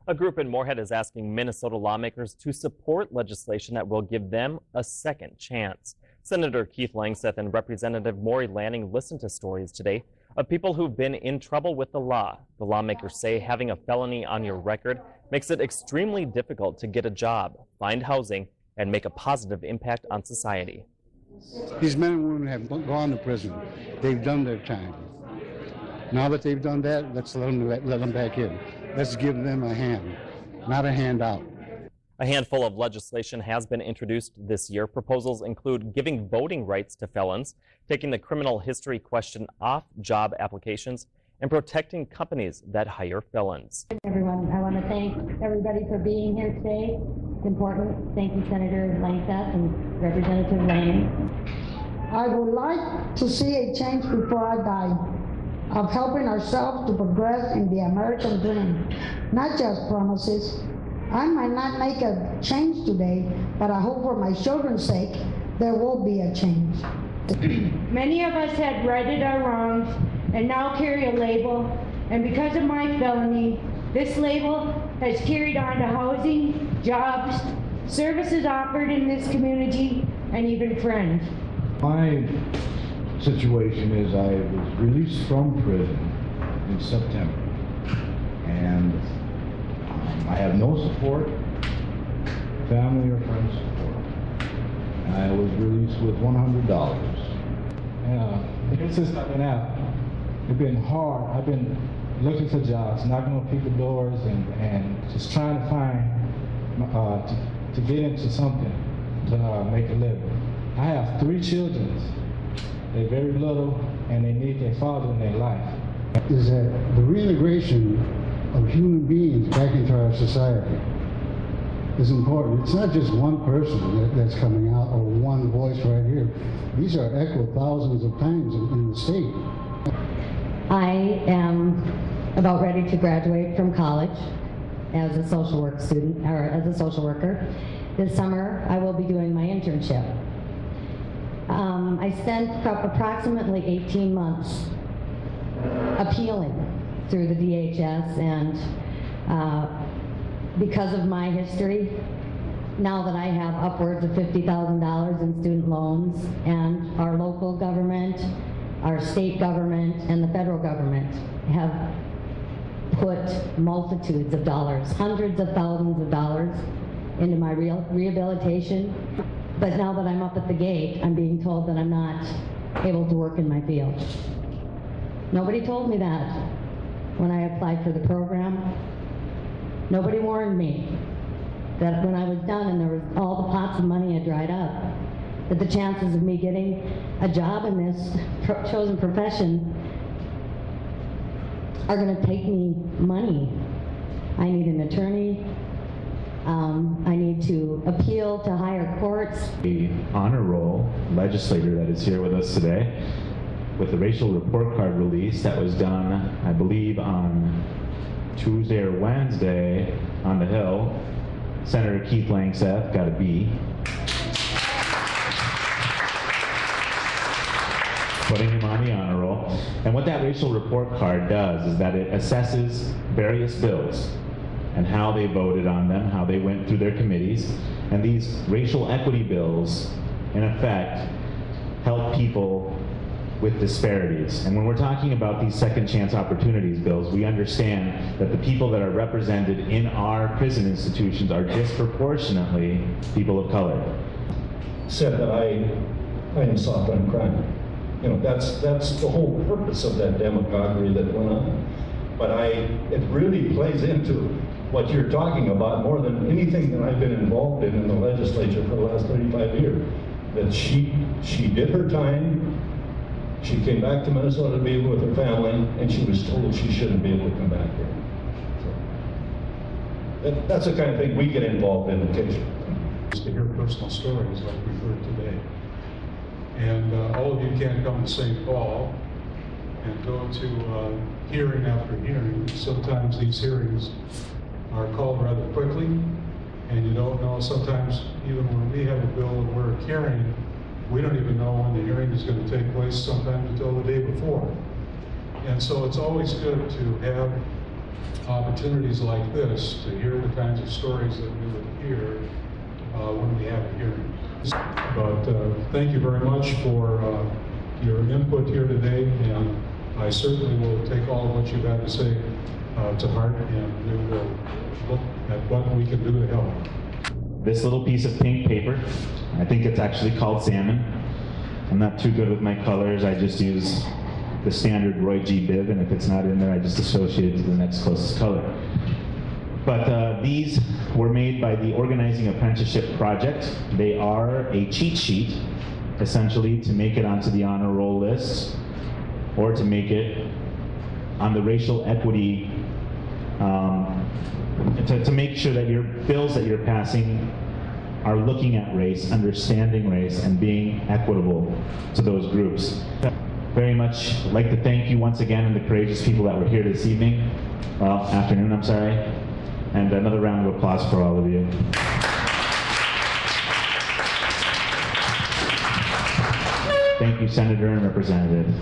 A group in Moorhead is asking Minnesota lawmakers to support legislation that will give them a second chance. Senator Keith Langseth and Representative Maury Lanning listened to stories today of people who've been in trouble with the law. The lawmakers say having a felony on your record makes it extremely difficult to get a job, find housing, and make a positive impact on society. These men and women have gone to prison. They've done their time. Now that they've done that, let's let them back in. Let's give them a hand, not a handout. A handful of legislation has been introduced this year. Proposals include giving voting rights to felons, taking the criminal history question off job applications, and protecting companies that hire felons. Everyone, I want to thank everybody for being here today. It's important. Thank you, Senator Langseth and Representative Lanning. I would like to see a change before I die, of helping ourselves to progress in the American dream, not just promises. I might not make a change today, but I hope for my children's sake, there will be a change. Many of us had righted our wrongs and now carry a label, and because of my felony, this label has carried on to housing, jobs, services offered in this community, and even friends. My situation is I was released from prison in September, and I have no support, family or friend support. I was released with $100. It's just been out. It's been hard. I've been looking for jobs, knocking on people's doors, and just trying to find to get into something to make a living. I have 3 children. They're very little, and they need their father in their life. Is that the reintegration of human beings back into our society is important. It's not just one person that's coming out or one voice right here. These are echoed thousands of times in the state. I am about ready to graduate from college as a social work student, or as a social worker. This summer, I will be doing my internship. I spent approximately 18 months appealing through the DHS, and because of my history, now that I have upwards of $50,000 in student loans, and our local government, our state government, and the federal government have put multitudes of dollars, hundreds of thousands of dollars into my rehabilitation. But now that I'm up at the gate, I'm being told that I'm not able to work in my field. Nobody told me that when I applied for the program. Nobody warned me that when I was done and there was all the pots of money had dried up, that the chances of me getting a job in this chosen profession are going to take me money. I need an attorney. I need to appeal to higher courts. The honor roll legislator that is here with us today with the racial report card release that was done, I believe, on Tuesday or Wednesday on the Hill. Senator Keith Langseth got a B. Putting him on the honor roll. And what that racial report card does is that it assesses various bills and how they voted on them, how they went through their committees. And these racial equity bills, in effect, help people with disparities. And when we're talking about these second chance opportunities bills, we understand that the people that are represented in our prison institutions are disproportionately people of color. Said that I am soft on crime. You know, that's the whole purpose of that demagoguery that went on. But it really plays into what you're talking about more than anything that I've been involved in the legislature for the last 35 years. That she did her time, she came back to Minnesota to be with her family, and she was told she shouldn't be able to come back here. So, that's the kind of thing we get involved in occasionally. To hear personal stories like we've heard today. And all of you can't come to St. Paul and go to hearing after hearing. Sometimes these hearings are called rather quickly, and you don't know, sometimes even when we have a bill and we're hearing, we don't even know when the hearing is going to take place, sometimes until the day before. And so it's always good to have opportunities like this to hear the kinds of stories that we would hear when we have a hearing. But thank you very much for your input here today, and I certainly will take all of what you've had to say to heart, and we will look at what we can do to help. This little piece of pink paper, I think it's actually called salmon. I'm not too good with my colors. I just use the standard Roy G. Biv, and if it's not in there, I just associate it to the next closest color. But these were made by the Organizing Apprenticeship Project. They are a cheat sheet, essentially, to make it onto the honor roll list, or to make it on the racial equity, to make sure that your bills that you're passing are looking at race, understanding race, and being equitable to those groups. Very much like to thank you once again and the courageous people that were here this evening, well, afternoon, I'm sorry, and another round of applause for all of you. Thank you, Senator and Representative.